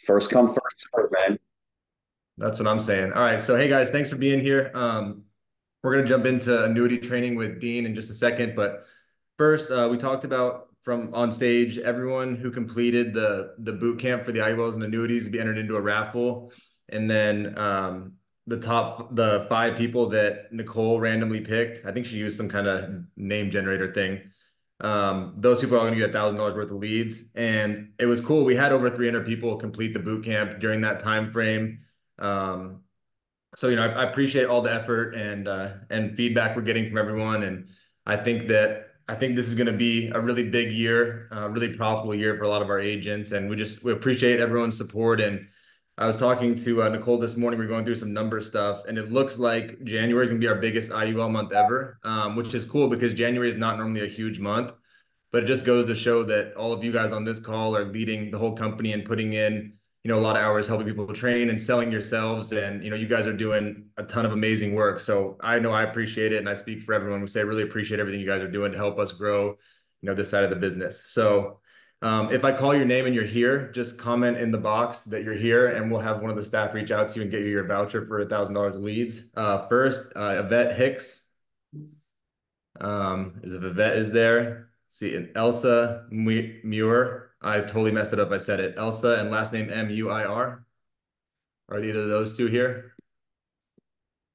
First come, first serve, man. That's what I'm saying. All right. So, hey guys, thanks for being here. We're going to jump into annuity training with Dean in just a second. But first, we talked about from on stage, everyone who completed the boot camp for the IULs and annuities to be entered into a raffle. And then the five people that Nicole randomly picked, I think she used some kind of name generator thing. Those people are going to get $1,000 worth of leads. And it was cool. We had over 300 people complete the boot camp during that time frame. Um, I appreciate all the effort and feedback we're getting from everyone, and I think this is going to be a really big year, really profitable year for a lot of our agents, and we appreciate everyone's support. And I was talking to Nicole this morning. We are going through some number stuff, and it looks like January is going to be our biggest IUL month ever, which is cool because January is not normally a huge month, but it just goes to show that all of you guys on this call are leading the whole company and putting in, a lot of hours helping people train and selling yourselves. And, you guys are doing a ton of amazing work. So I know I appreciate it. And I speak for everyone who say, I really appreciate everything you guys are doing to help us grow, this side of the business. So if I call your name and you're here, just comment in the box that you're here and we'll have one of the staff reach out to you and get you your voucher for $1,000 of leads. First, Yvette Hicks. Is if Yvette is there. See, and Elsa Muir. I totally messed it up. I said it. Elsa and last name Muir. Are either of those two here?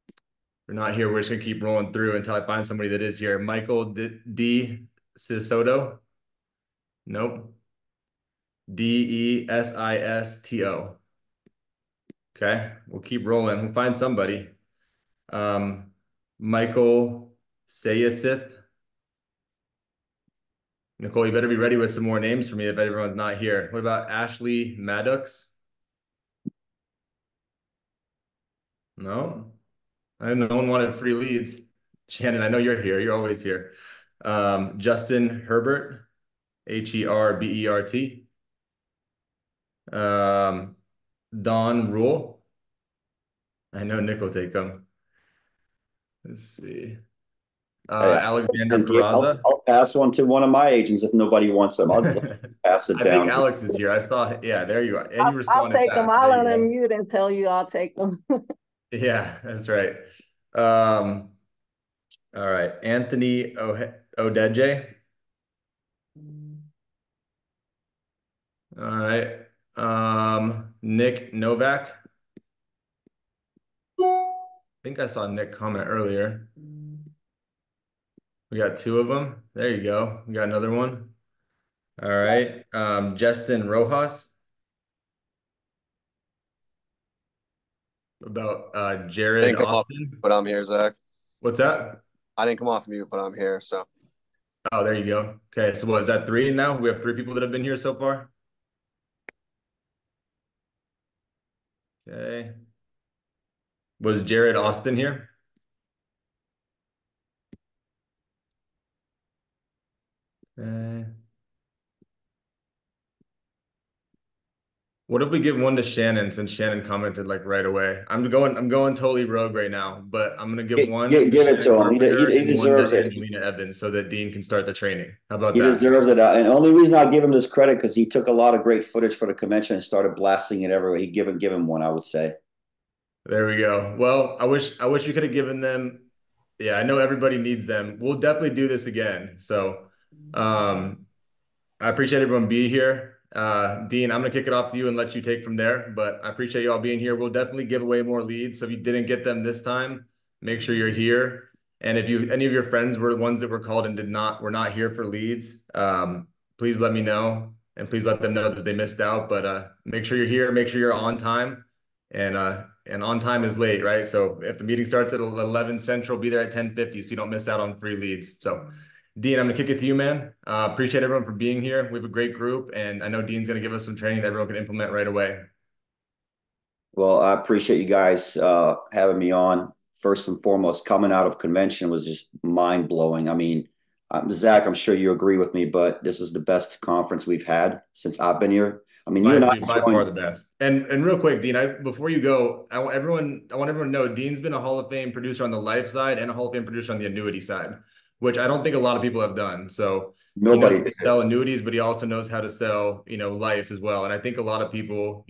If they're not here, we're just gonna keep rolling through until I find somebody that is here. Michael D. Sisoto. Nope. Desisto. Okay, we'll keep rolling. We'll find somebody. Um, Michael Sayasith. Nicole, you better be ready with some more names for me if everyone's not here. What about Ashley Maddox? No, no one wanted free leads. Shannon, I know you're here. You're always here. Justin Herbert, Herbert. Um, Don Rule. I know Nick will take them. Let's see. Hey, Alexander I'll, Peraza. I'll pass one to one of my agents if nobody wants them. I'll pass it I think down. Alex is here. I saw, yeah, there you are. And you I'll responded take them. fast. There I'll you go. unmute and tell you I'll take them. Yeah, that's right. Um, all right. Anthony Odeje. All right. Nick Novak. I think I saw Nick comment earlier. We got two of them. There you go. We got another one. All right. Justin Rojas. About Jared Didn't come off, Austin. but I'm here, Zach. What's that? I didn't come off mute, but I'm here. So Oh, there you go. Okay. So what is that, three now? We have three people that have been here so far. Okay. Was Jared Austin here? Okay. What if we give one to Shannon since Shannon commented like right away? I'm going totally rogue right now, but I'm gonna give one to Give it Shannon to him. Carpenter He and one to deserves it. Angelina Evans so that Dean can start the training. How about He that? deserves it. And the only reason I'll give him this credit because he took a lot of great footage for the convention and started blasting it everywhere. He give him one, I would say. There we go. Well, I wish we could have given them. Yeah, I know everybody needs them. We'll definitely do this again. So, um, I appreciate everyone being here. Dean, I'm gonna kick it off to you and let you take from there. But I appreciate you all being here. We'll definitely give away more leads. So if you didn't get them this time, make sure you're here. And if any of your friends were the ones that were called and were not here for leads, please let me know and please let them know that they missed out. But make sure you're here. Make sure you're on time. And on time is late, right? So if the meeting starts at 11 Central, be there at 10:50 so you don't miss out on free leads. So. Dean, I'm gonna kick it to you, man. Appreciate everyone for being here. We have a great group, and I know Dean's gonna give us some training that everyone can implement right away. Well, I appreciate you guys having me on. First and foremost, coming out of convention was just mind blowing. I mean, Zach, I'm sure you agree with me, but this is the best conference we've had since I've been here. I mean, you and I By far joined. the best. And real quick, Dean, before you go, I want everyone to know Dean's been a Hall of Fame producer on the life side and a Hall of Fame producer on the annuity side, which I don't think a lot of people have done. So he knows Nobody how to did. sell annuities, but he also knows how to sell, life as well. And I think a lot of people,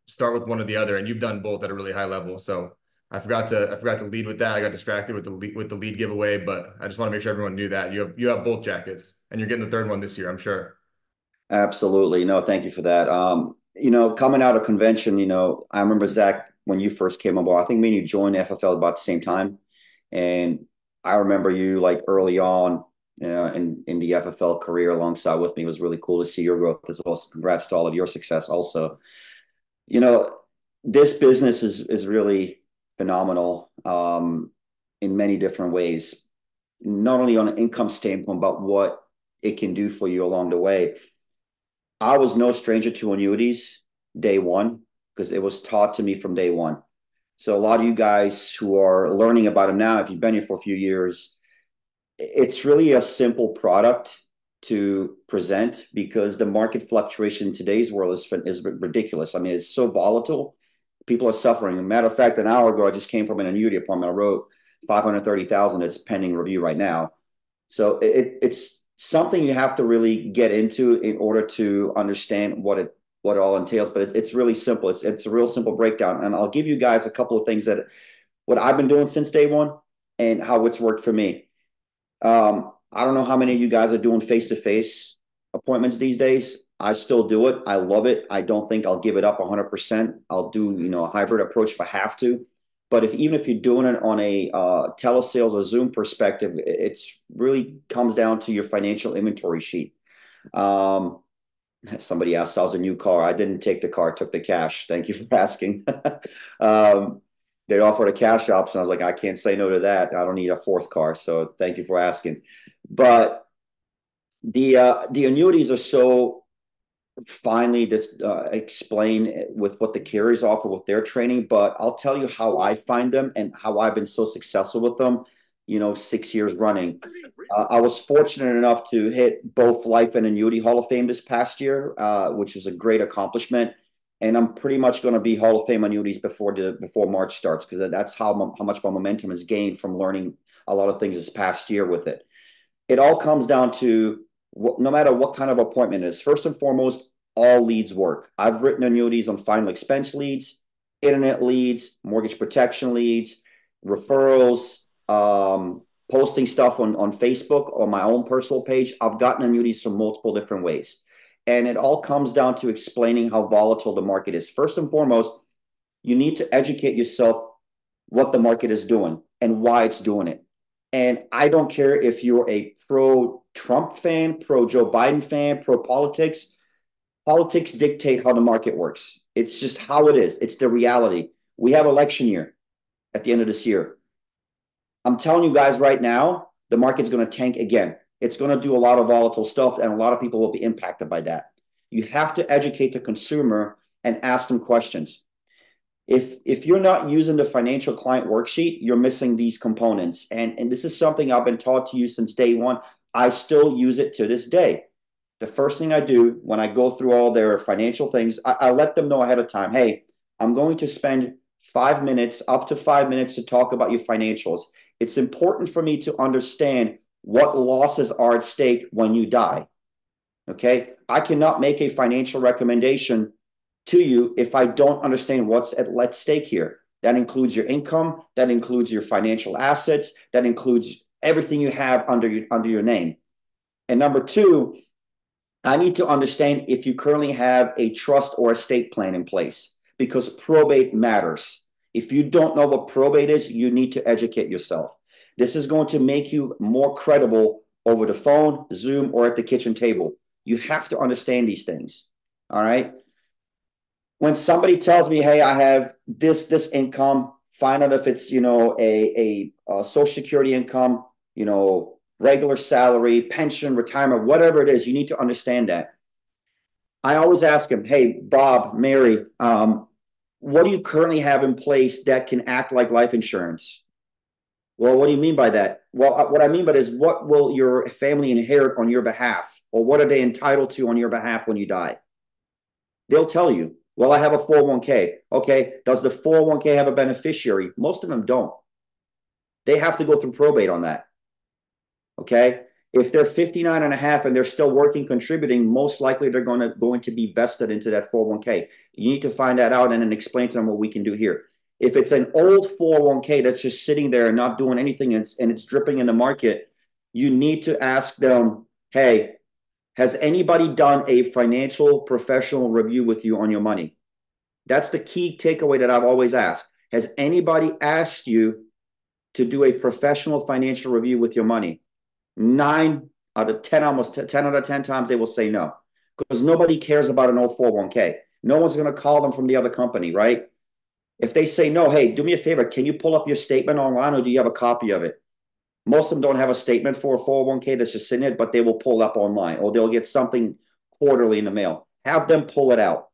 start with one or the other, and you've done both at a really high level. So I forgot to lead with that. I got distracted with the lead giveaway, but I just want to make sure everyone knew that you have both jackets, and you're getting the third one this year, I'm sure. Absolutely. No, thank you for that. Coming out of convention, I remember Zach when you first came on board. I think me and you joined FFL about the same time. And I remember you like early on in the FFL career alongside with me. It was really cool to see your growth as well. So congrats to all of your success also. You know, this business is really phenomenal in many different ways, not only on an income standpoint, but what it can do for you along the way. I was no stranger to annuities day one because it was taught to me from day one. So a lot of you guys who are learning about them now, if you've been here for a few years, it's really a simple product to present because the market fluctuation in today's world is ridiculous. I mean, it's so volatile. People are suffering. As a matter of fact, an hour ago, I just came from an annuity appointment. I wrote 530,000. It's pending review right now. So it's something you have to really get into in order to understand what it all entails. But it's really simple. It's a real simple breakdown. And I'll give you guys a couple of things that what I've been doing since day one and how it's worked for me. I don't know how many of you guys are doing face-to-face appointments these days. I still do it. I love it. I don't think I'll give it up 100%. I'll do, a hybrid approach if I have to. But even if you're doing it on a telesales or Zoom perspective, it's really comes down to your financial inventory sheet. Um, Somebody asked, "How's a new car?" I didn't take the car, took the cash. Thank you for asking. um, they offered a cash option. I was like, I can't say no to that. I don't need a fourth car. So thank you for asking. But the annuities are so finely just explain with what the carriers offer with their training. But I'll tell you how I find them and how I've been so successful with them. 6 years running. I was fortunate enough to hit both Life and Annuity Hall of Fame this past year, which is a great accomplishment. And I'm pretty much going to be Hall of Fame annuities before March starts because that's how much my momentum has gained from learning a lot of things this past year with it. It all comes down to no matter what kind of appointment it is. First and foremost, all leads work. I've written annuities on final expense leads, internet leads, mortgage protection leads, referrals, posting stuff on Facebook on my own personal page. I've gotten annuities from multiple different ways. And it all comes down to explaining how volatile the market is. First and foremost, you need to educate yourself what the market is doing and why it's doing it. And I don't care if you're a pro Trump fan, pro Joe Biden fan, pro politics. Politics dictate how the market works. It's just how it is. It's the reality. We have election year at the end of this year. I'm telling you guys right now, the market's going to tank again. It's going to do a lot of volatile stuff, and a lot of people will be impacted by that. You have to educate the consumer and ask them questions. If you're not using the financial client worksheet, you're missing these components. And this is something I've been taught to use since day one. I still use it to this day. The first thing I do when I go through all their financial things, I let them know ahead of time, hey, I'm going to spend 5 minutes, up to 5 minutes to talk about your financials. It's important for me to understand what losses are at stake when you die. Okay. I cannot make a financial recommendation to you if I don't understand what's at stake here. That includes your income, that includes your financial assets, that includes everything you have under your name. And number two, I need to understand if you currently have a trust or estate plan in place because probate matters. If you don't know what probate is, you need to educate yourself. This is going to make you more credible over the phone, Zoom, or at the kitchen table. You have to understand these things. All right. When somebody tells me, hey, I have this income, find out if it's, a social security income, regular salary, pension, retirement, whatever it is, you need to understand that. I always ask them, hey, Bob, Mary, what do you currently have in place that can act like life insurance? Well, what do you mean by that? Well, what I mean by that is what will your family inherit on your behalf? Or what are they entitled to on your behalf when you die? They'll tell you, well, I have a 401k. Okay, does the 401k have a beneficiary? Most of them don't. They have to go through probate on that. Okay, If they're 59 and a half and they're still working, contributing, most likely they're going to be vested into that 401k. You need to find that out and then explain to them what we can do here. If it's an old 401k that's just sitting there and not doing anything and it's dripping in the market, you need to ask them, hey, has anybody done a financial professional review with you on your money? That's the key takeaway that I've always asked. Has anybody asked you to do a professional financial review with your money? 9 out of 10, almost 10 out of 10 times, they will say no, because nobody cares about an old 401k. No one's going to call them from the other company, right? If they say no, hey, do me a favor. Can you pull up your statement online, or do you have a copy of it? Most of them don't have a statement for a 401k that's just sitting it, but they will pull up online, or they'll get something quarterly in the mail. Have them pull it out.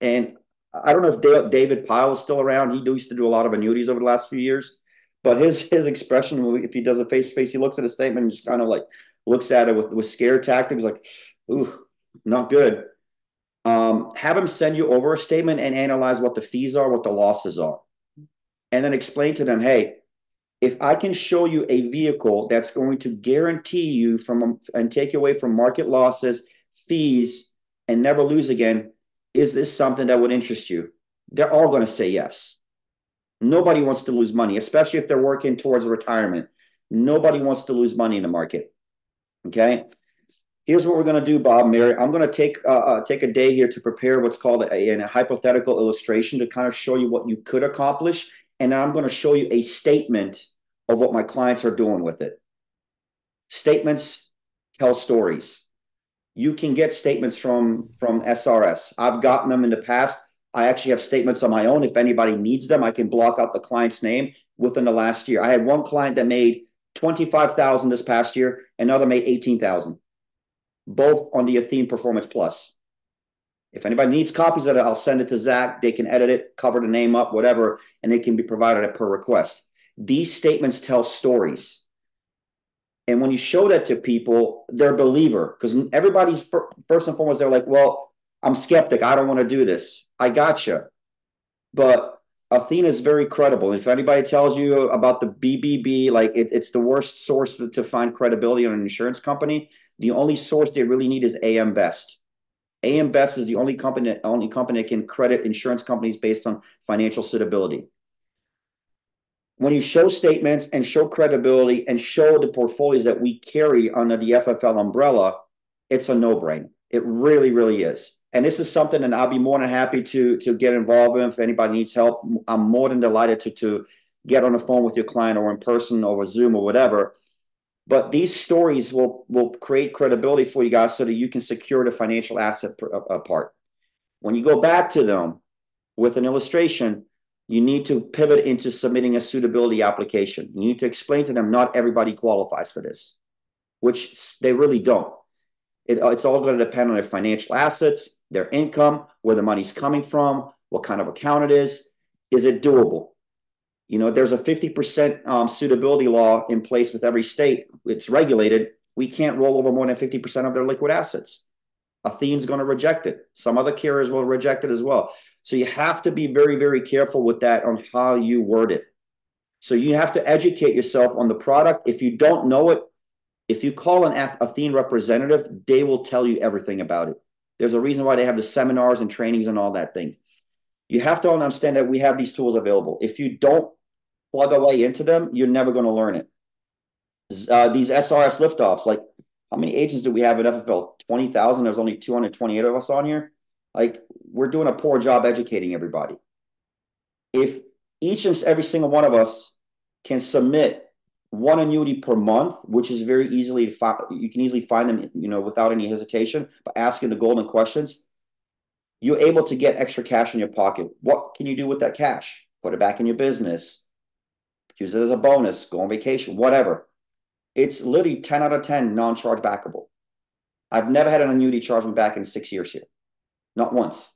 And I don't know if David Pyle is still around. He used to do a lot of annuities over the last few years. But his expression, if he does a face-to-face, he looks at a statement and just kind of like looks at it with scare tactics, like, ooh, not good. Have him send you over a statement and analyze what the fees are, what the losses are. And then explain to them, hey, if I can show you a vehicle that's going to guarantee you from and take you away from market losses, fees, and never lose again, is this something that would interest you? They're all going to say yes. Nobody wants to lose money, especially if they're working towards retirement. Nobody wants to lose money in the market. Okay. Here's what we're going to do, Bob, Mary. I'm going to take a day here to prepare what's called a hypothetical illustration to kind of show you what you could accomplish. And I'm going to show you a statement of what my clients are doing with it. Statements tell stories. You can get statements from SRS. I've gotten them in the past. I actually have statements on my own. If anybody needs them, I can block out the client's name within the last year. I had one client that made $25,000 this past year, another made $18,000, both on the Athene Performance Plus. If anybody needs copies of it, I'll send it to Zach. They can edit it, cover the name up, whatever, and it can be provided at per request. These statements tell stories. And when you show that to people, they're a believer, because everybody's first and foremost, they're like, well, I'm skeptic. I don't want to do this. I gotcha. But Athena is very credible. If anybody tells you about the BBB, like it's the worst source to find credibility on an insurance company, the only source they really need is AM Best. AM Best is the only company that can credit insurance companies based on financial suitability. When you show statements and show credibility and show the portfolios that we carry under the FFL umbrella, it's a no-brainer. It really, really is. And this is something that I'll be more than happy to get involved in. If anybody needs help, I'm more than delighted to get on the phone with your client or in person or Zoom or whatever. But these stories will create credibility for you guys so that you can secure the financial asset part. When you go back to them with an illustration, you need to pivot into submitting a suitability application. You need to explain to them not everybody qualifies for this, which they really don't. It's all going to depend on their financial assets, their income, where the money's coming from, what kind of account it is. Is it doable? You know, there's a 50% suitability law in place with every state. It's regulated. We can't roll over more than 50% of their liquid assets. Athene's going to reject it. Some other carriers will reject it as well. So you have to be very, very careful with that on how you word it. So you have to educate yourself on the product. If you don't know it, if you call an Athene representative, they will tell you everything about it. There's a reason why they have the seminars and trainings and all that thing. You have to understand that we have these tools available. If you don't plug away into them, you're never going to learn it. These SRS liftoffs, like how many agents do we have in FFL? 20,000. There's only 228 of us on here. Like, we're doing a poor job educating everybody. If each and every single one of us can submit one annuity per month, which is very easily, you can easily find them, you know, without any hesitation, by asking the golden questions, you're able to get extra cash in your pocket. What can you do with that cash? Put it back in your business, use it as a bonus, go on vacation, whatever. It's literally 10 out of 10 non-charge backable. I've never had an annuity charge me back in 6 years here. Not once.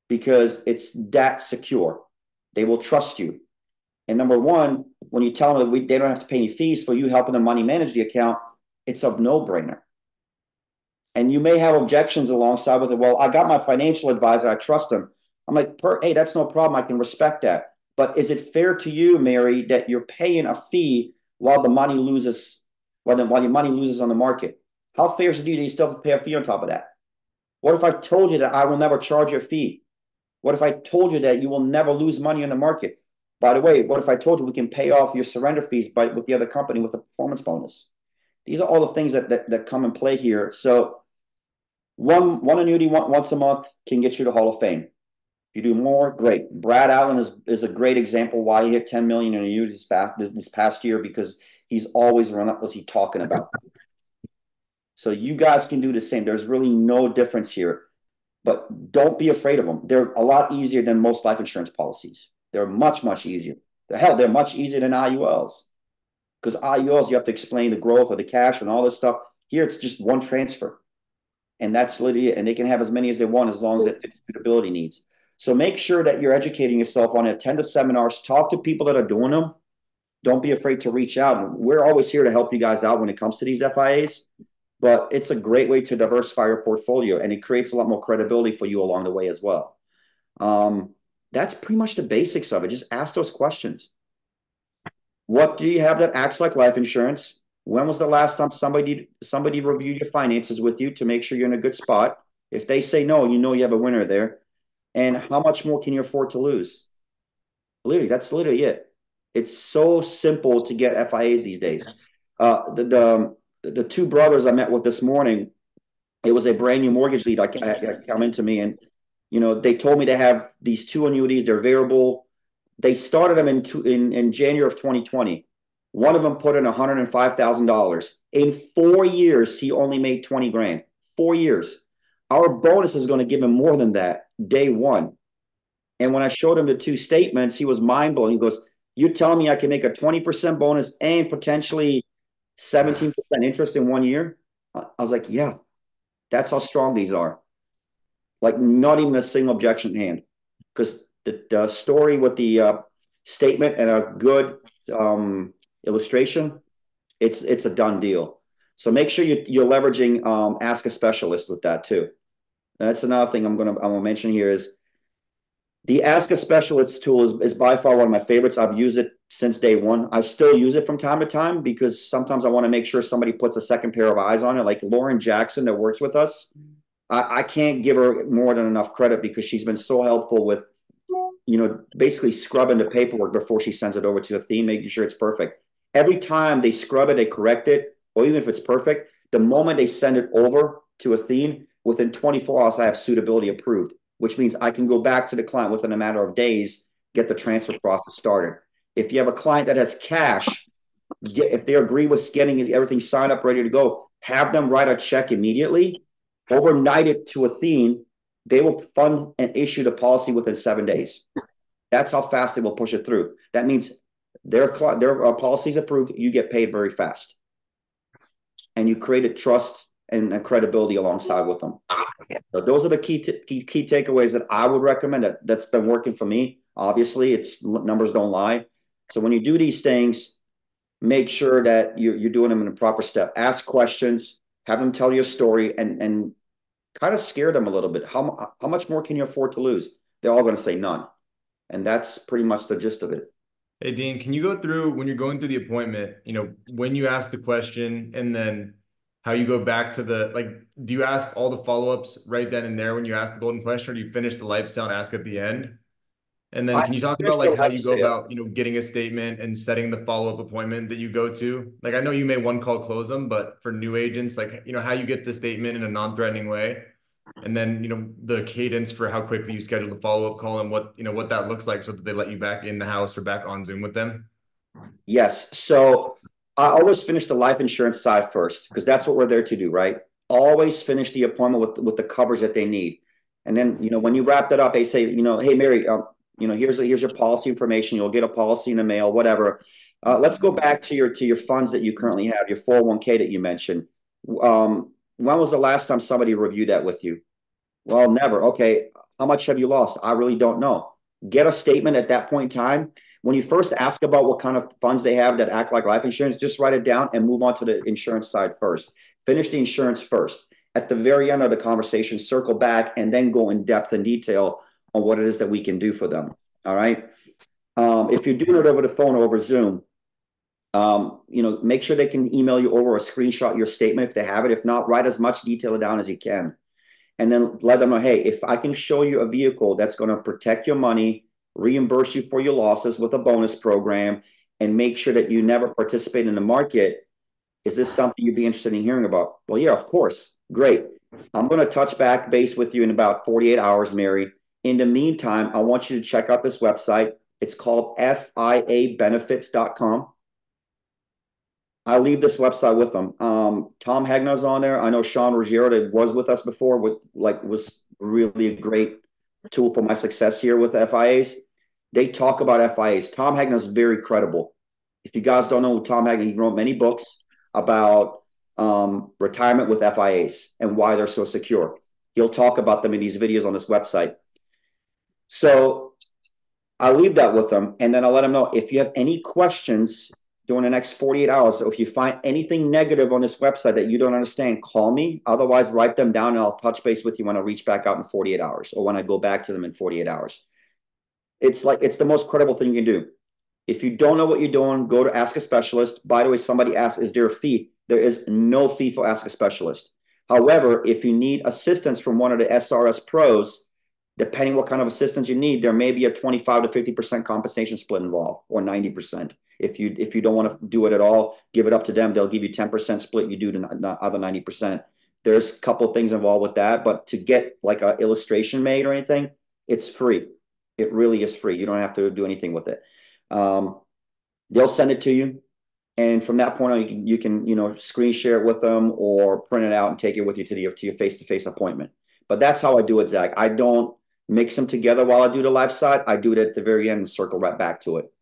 Because it's that secure. They will trust you. And number one, when you tell them that they don't have to pay any fees for you helping them money manage the account, it's a no-brainer. And you may have objections alongside with it. Well, I got my financial advisor. I trust him. I'm like, hey, that's no problem. I can respect that. But is it fair to you, Mary, that you're paying a fee while the money loses, while your money loses on the market. How fair is it to you that you still have to pay a fee on top of that? What if I told you that I will never charge you a fee? What if I told you that you will never lose money in the market? By the way, what if I told you we can pay off your surrender fees with the other company with a performance bonus? These are all the things that come in play here. So one annuity once a month can get you to Hall of Fame. If you do more, great. Brad Allen is a great example why he hit 10 million in annuities this past year, because he's always relentlessly talking about it. So you guys can do the same. There's really no difference here. But don't be afraid of them. They're a lot easier than most life insurance policies. They're much, much easier. Hell, they're much easier than IULs. Because IULs, you have to explain the growth of the cash and all this stuff. Here, it's just one transfer. And that's literally it. And they can have as many as they want as long as it fits suitability needs. So make sure that you're educating yourself on it. Attend the seminars. Talk to people that are doing them. Don't be afraid to reach out. We're always here to help you guys out when it comes to these FIAs. But it's a great way to diversify your portfolio, and it creates a lot more credibility for you along the way as well. That's pretty much the basics of it. Just ask those questions. What do you have that acts like life insurance? When was the last time somebody reviewed your finances with you to make sure you're in a good spot? If they say no, you know you have a winner there. And how much more can you afford to lose? Literally, that's literally it. It's so simple to get FIAs these days. The two brothers I met with this morning, it was a brand new mortgage lead that come into me, and they told me to have these two annuities. They're variable. They started them in January of 2020. One of them put in $105,000. In 4 years, he only made 20 grand. 4 years. Our bonus is going to give him more than that day one. And when I showed him the two statements, he was mind blown. He goes, "You're telling me I can make a 20% bonus and potentially 17% interest in 1 year?" I was like, yeah, that's how strong these are. Like, not even a single objection in hand. Because the story with the statement and a good illustration, it's a done deal. So make sure you're leveraging Ask a Specialist with that too. That's another thing I'm gonna mention here is the Ask a Specialist tool is by far one of my favorites. I've used it since day one. I still use it from time to time because sometimes I want to make sure somebody puts a second pair of eyes on it. Like Lauren Jackson that works with us, I can't give her more than enough credit because she's been so helpful with, basically scrubbing the paperwork before she sends it over to Athene, making sure it's perfect. Every time they scrub it, they correct it, or even if it's perfect, the moment they send it over to Athene, within 24 hours, I have suitability approved, which means I can go back to the client within a matter of days, get the transfer process started. If you have a client that has cash, if they agree with getting everything signed up, ready to go, have them write a check immediately, overnight it to Athene. They will fund and issue the policy within 7 days. That's how fast they will push it through. That means their policy is approved. You get paid very fast. And you created trust and credibility alongside with them. So those are the key takeaways that I would recommend that's been working for me. Obviously, it's numbers don't lie. So when you do these things, make sure that you're doing them in a proper step. Ask questions, have them tell you a story, and kind of scare them a little bit. How much more can you afford to lose? They're all going to say none. And that's pretty much the gist of it. Hey, Dean, can you go through when you're going through the appointment, when you ask the question and then how you go back to do you ask all the follow-ups right then and there when you ask the golden question, or do you finish the lifestyle and ask at the end? And then can you talk about how you go about, getting a statement and setting the follow-up appointment that you go to? Like, I know you may one call close them, but for new agents, how you get the statement in a non-threatening way. And then, the cadence for how quickly you schedule the follow-up call and what that looks like so that they let you back in the house or back on Zoom with them. Yes. So I always finish the life insurance side first because that's what we're there to do, right? Always finish the appointment with the coverage that they need. And then, when you wrap that up, they say, hey, Mary, here's your policy information. You'll get a policy in the mail, whatever. Let's go back to your funds that you currently have, your 401k that you mentioned. When was the last time somebody reviewed that with you? Well, never. Okay. How much have you lost? I really don't know. Get a statement at that point in time. When you first ask about what kind of funds they have that act like life insurance, just write it down and move on to the insurance side first. Finish the insurance first. At the very end of the conversation, circle back and then go in depth and detail on what it is that we can do for them. All right. If you're doing it over the phone or over Zoom, Make sure they can email you over a screenshot your statement if they have it. If not, write as much detail down as you can. And then let them know, hey, if I can show you a vehicle that's going to protect your money, reimburse you for your losses with a bonus program, and make sure that you never participate in the market, is this something you'd be interested in hearing about? Well, yeah, of course. Great. I'm going to touch back base with you in about 48 hours, Mary. In the meantime, I want you to check out this website. It's called FIAbenefits.com. I leave this website with them. Tom Hagner's on there. I know Sean Ruggiero that was with us before, was really a great tool for my success here with FIAs. They talk about FIAs. Tom Hagner's very credible. If you guys don't know Tom Hagner, he wrote many books about retirement with FIAs and why they're so secure. He'll talk about them in these videos on this website. So I'll leave that with them, and then I'll let them know if you have any questions during the next 48 hours. So if you find anything negative on this website that you don't understand, call me. Otherwise, write them down and I'll touch base with you when I reach back out in 48 hours or when I go back to them in 48 hours. It's the most credible thing you can do. If you don't know what you're doing, go to Ask a Specialist. By the way, somebody asked, is there a fee? There is no fee for Ask a Specialist. However, if you need assistance from one of the SRS pros, depending what kind of assistance you need, there may be a 25 to 50% compensation split involved, or 90%. If you don't want to do it at all, give it up to them. They'll give you 10% split. You do the other 90%. There's a couple of things involved with that, but to get like an illustration made or anything, it's free. It really is free. You don't have to do anything with it. They'll send it to you, and from that point on, you can screen share it with them or print it out and take it with you to your face-to-face appointment. But that's how I do it, Zach. I don't mix them together while I do the live side. I do it at the very end and circle right back to it.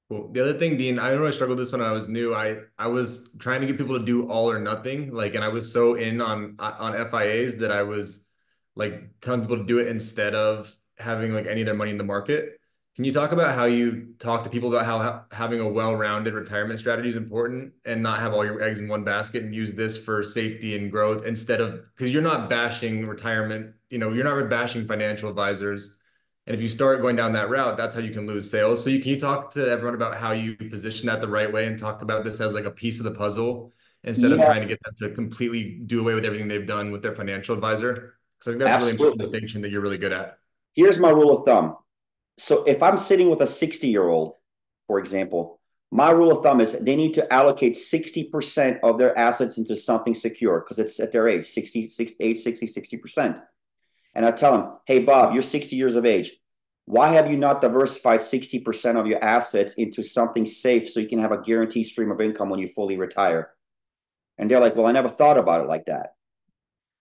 Cool. The other thing, Dean, I know I struggled with this when I was new. I was trying to get people to do all or nothing, and I was so in on FIAs that I was like telling people to do it instead of having like any of their money in the market. Can you talk about how you talk to people about how having a well-rounded retirement strategy is important and not have all your eggs in one basket and use this for safety and growth instead of, because you're not bashing retirement, you're not bashing financial advisors. And if you start going down that route, that's how you can lose sales. So can you talk to everyone about how you position that the right way and talk about this as like a piece of the puzzle instead of Yeah, trying to get them to completely do away with everything they've done with their financial advisor? Because I think that's a really important absolutely. distinction that you're really good at. Here's my rule of thumb. So if I'm sitting with a 60-year-old, for example, my rule of thumb is they need to allocate 60% of their assets into something secure because it's at their age, 60%. And I tell them, hey, Bob, you're 60 years of age. Why have you not diversified 60% of your assets into something safe so you can have a guaranteed stream of income when you fully retire? And they're like, well, I never thought about it like that.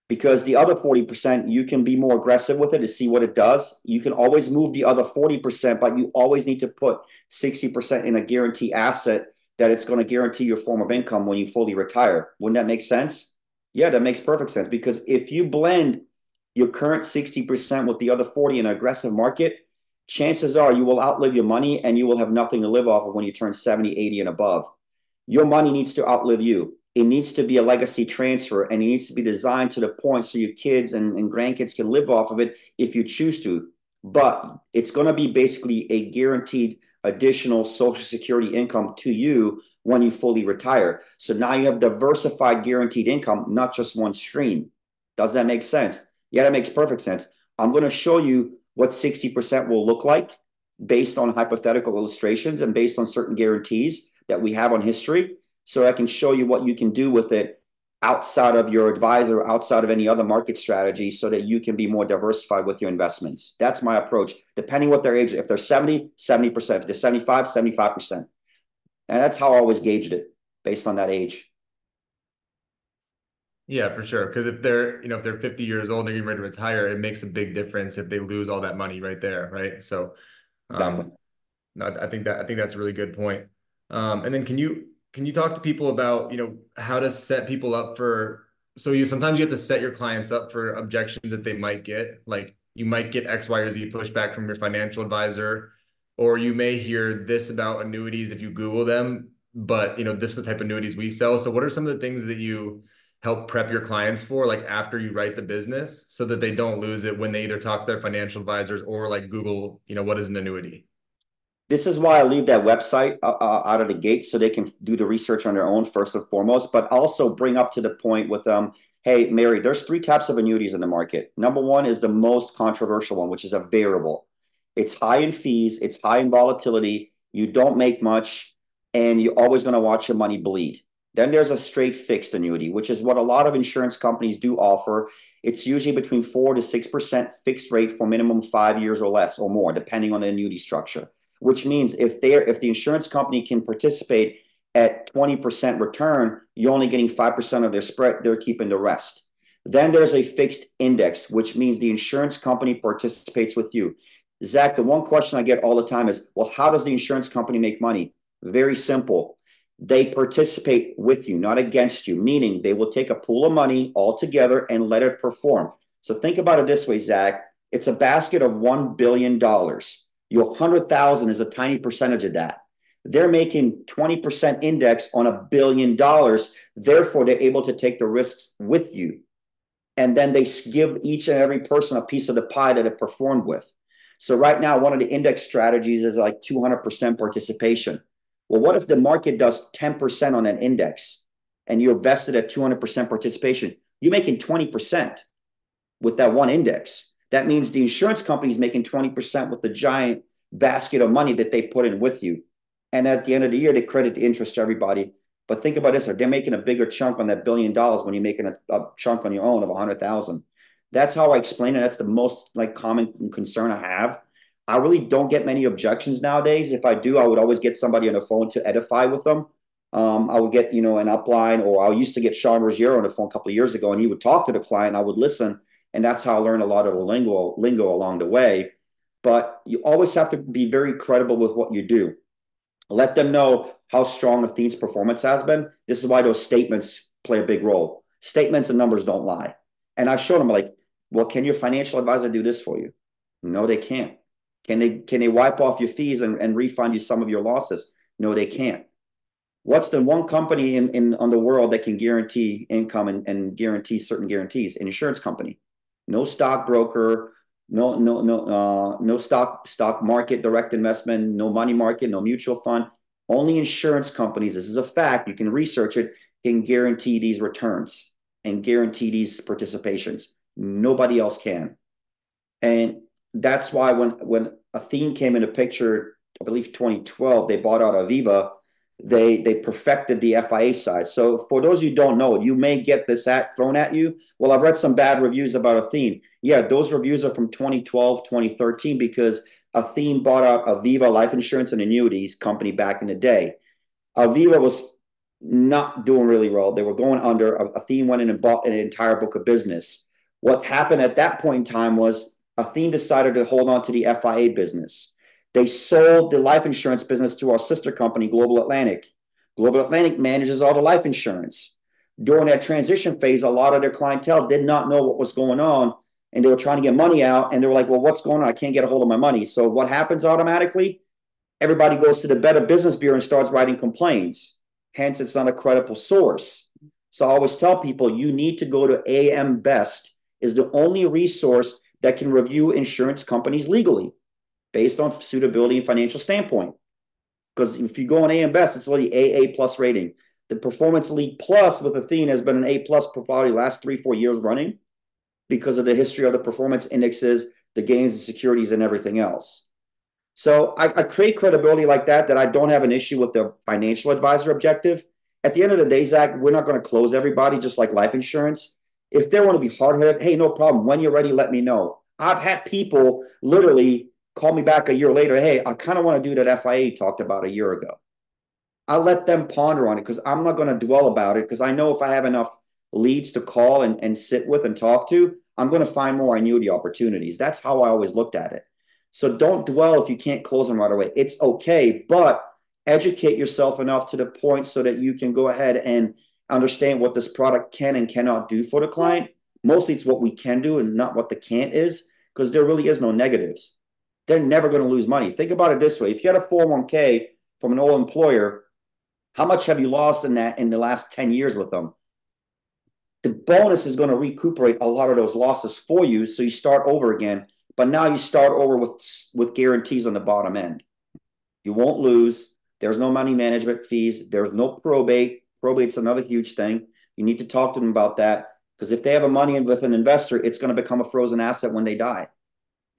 Because the other 40%, you can be more aggressive with it to see what it does. You can always move the other 40%, but you always need to put 60% in a guarantee asset that it's going to guarantee your form of income when you fully retire. Wouldn't that make sense? Yeah, that makes perfect sense. Because if you blend your current 60% with the other 40 in an aggressive market, chances are you will outlive your money and you will have nothing to live off of when you turn 70, 80 and above. Your money needs to outlive you. It needs to be a legacy transfer, and it needs to be designed to the point so your kids and grandkids can live off of it if you choose to. But it's going to be basically a guaranteed additional Social Security income to you when you fully retire. So now you have diversified guaranteed income, not just one stream. Does that make sense? Yeah, that makes perfect sense. I'm going to show you what 60% will look like based on hypothetical illustrations and based on certain guarantees that we have on history. So I can show you what you can do with it outside of your advisor, outside of any other market strategy so that you can be more diversified with your investments. That's my approach. Depending what their age, if they're 70, 70%. If they're 75, 75%. And that's how I always gauged it based on that age. Yeah, for sure. Because if they're 50 years old, they're getting ready to retire, it makes a big difference if they lose all that money right there, right? So, Exactly. no, I think that's a really good point. And then can you talk to people about, how to set people up for, so sometimes you have to set your clients up for objections that they might get. Like you might get X, Y, or Z pushback from your financial advisor, or you may hear this about annuities if you Google them, but this is the type of annuities we sell. So what are some of the things that you help prep your clients for, like after you write the business, so that they don't lose it when they either talk to their financial advisors or like Google, what is an annuity? This is why I leave that website out of the gate so they can do the research on their own first and foremost, but also bring up to the point with them, hey, Mary, there's three types of annuities in the market. Number one is the most controversial one, which is a variable. It's high in fees, it's high in volatility, you don't make much, and you're always going to watch your money bleed. Then there's a straight fixed annuity, which is what a lot of insurance companies do offer. It's usually between 4 to 6% fixed rate for minimum 5 years or less or more, depending on the annuity structure. Which means if the insurance company can participate at 20% return, you're only getting 5% of their spread, they're keeping the rest. Then there's a fixed index, which means the insurance company participates with you. Zach, the one question I get all the time is, well, how does the insurance company make money? Very simple. They participate with you, not against you, meaning they will take a pool of money all together and let it perform. So think about it this way, Zach. It's a basket of $1 billion. Your 100,000 is a tiny percentage of that. They're making 20% index on $1 billion. Therefore, they're able to take the risks with you. And then they give each and every person a piece of the pie that it performed with. So right now, one of the index strategies is like 200% participation. Well, what if the market does 10% on an index and you're vested at 200% participation? You're making 20% with that one index. That means the insurance company is making 20% with the giant basket of money that they put in with you. And at the end of the year, they credit the interest to everybody. But think about this, they're making a bigger chunk on that $1 billion when you're making a chunk on your own of 100,000. That's how I explain it. That's the most like common concern I have. I really don't get many objections nowadays. If I do, I would always get somebody on the phone to edify with them. I would get, an upline, or I used to get Sean Ruggiero on the phone a couple of years ago, and he would talk to the client. I would listen. And that's how I learned a lot of the lingo along the way. But you always have to be very credible with what you do. Let them know how strong Athene's performance has been. This is why those statements play a big role. Statements and numbers don't lie. And I showed them like, well, can your financial advisor do this for you? No, they can't. Can they wipe off your fees and refund you some of your losses? No, they can't. What's the one company on the world that can guarantee income and guarantee certain guarantees? An insurance company. No stockbroker, no stock market direct investment, no money market, no mutual fund. Only insurance companies, this is a fact, you can research it, can guarantee these returns and guarantee these participations. Nobody else can. And that's why when Athene came into picture, I believe 2012, they bought out Aviva. They perfected the FIA side. So for those who don't know, you may get this thrown at you. Well, I've read some bad reviews about Athene. Yeah, those reviews are from 2012, 2013, because Athene bought out Aviva Life Insurance and Annuities company back in the day. Aviva was not doing really well. They were going under. Athene went in and bought an entire book of business. What happened at that point in time was Athene decided to hold on to the FIA business. They sold the life insurance business to our sister company, Global Atlantic. Global Atlantic manages all the life insurance. During that transition phase, a lot of their clientele did not know what was going on, and they were trying to get money out, and they were like, well, what's going on? I can't get a hold of my money. So what happens automatically? Everybody goes to the Better Business Bureau and starts writing complaints. Hence, it's not a credible source. So I always tell people, you need to go to AM Best, is the only resource that can review insurance companies legally based on suitability and financial standpoint. Because if you go on AM Best, it's only AA plus rating. The Performance Elite Plus with Athene has been an A plus for probably the last 3-4 years running because of the history of the performance indexes, the gains, the securities, and everything else. So I create credibility like that I don't have an issue with the financial advisor objective. At the end of the day, Zach, we're not going to close everybody just like life insurance. If they want to be hard-headed, hey, no problem. When you're ready, let me know. I've had people literally call me back a year later. Hey, I kind of want to do that FIA talked about a year ago. I let them ponder on it because I'm not going to dwell about it because I know if I have enough leads to call and sit with and talk to, I'm going to find more annuity opportunities. That's how I always looked at it. So don't dwell if you can't close them right away. It's okay, but educate yourself enough to the point so that you can go ahead and understand what this product can and cannot do for the client. Mostly it's what we can do and not what the can't is, because there really is no negatives. They're never going to lose money. Think about it this way. If you had a 401k from an old employer, how much have you lost in that in the last 10 years with them? The bonus is going to recuperate a lot of those losses for you. So you start over again, but now you start over with guarantees on the bottom end. You won't lose. There's no money management fees. There's no probate. Probate's another huge thing. You need to talk to them about that because if they have a money in with an investor, it's going to become a frozen asset when they die.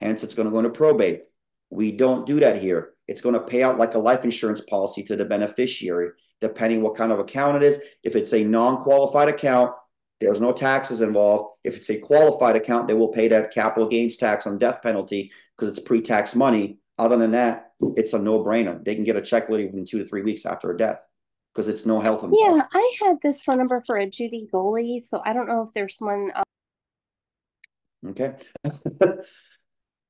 Hence, it's going to go into probate. We don't do that here. It's going to pay out like a life insurance policy to the beneficiary, depending what kind of account it is. If it's a non-qualified account, there's no taxes involved. If it's a qualified account, they will pay that capital gains tax on death penalty because it's pre-tax money. Other than that, it's a no-brainer. They can get a check within 2 to 3 weeks after a death because it's no health involved. Yeah, I had this phone number for a Judy Goalie, so I don't know if there's someone. Okay.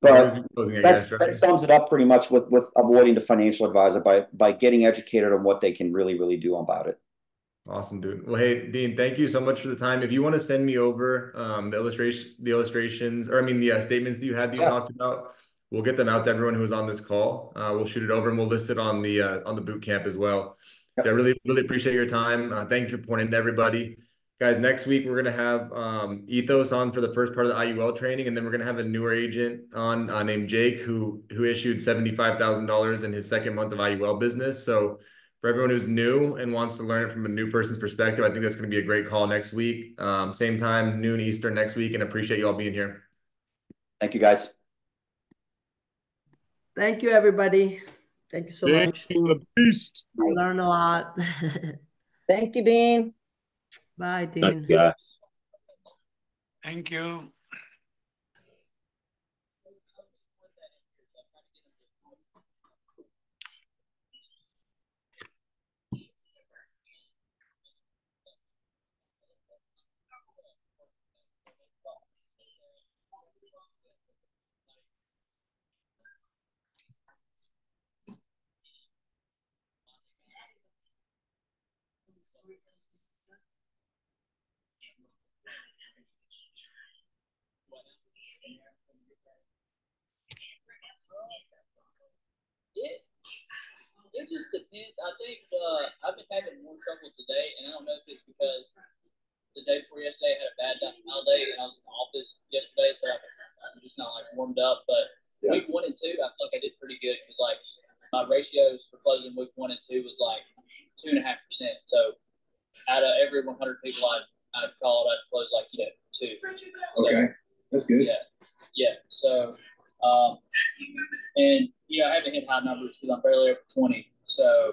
Always But closing, I that's guess, right? that sums it up pretty much with avoiding the financial advisor by getting educated on what they can really do about it. Awesome, dude. Well, hey, Dean, thank you so much for the time. If you want to send me over the illustrations, or I mean the statements that you had that you talked about, we'll get them out to everyone who was on this call. We'll shoot it over and we'll list it on the boot camp as well. Yep. I really appreciate your time. Thank you for pointing to everybody. Guys, next week we're gonna have Ethos on for the first part of the IUL training, and then we're gonna have a newer agent on named Jake who issued $75,000 in his second month of IUL business. So for everyone who's new and wants to learn it from a new person's perspective, I think that's going to be a great call next week. Same time, noon Eastern next week, and appreciate you all being here. Thank you, guys. Thank you, everybody. Thank you so much. The beast. I learned a lot. Thank you, Dean. Bye, Dean. Thank you, guys. Thank you. It just depends. I think I've been having more trouble today, and I don't know if it's because the day before yesterday I had a bad holiday, and I was in the office yesterday, so I'm just not like warmed up. But week 1 and 2, I feel like I did pretty good because like my ratios for closing week 1 and 2 was like 2.5%. So out of every 100 people I'd called, I'd close like 2. So, okay, that's good. Yeah. So, and I haven't hit high numbers because I'm barely over 20. So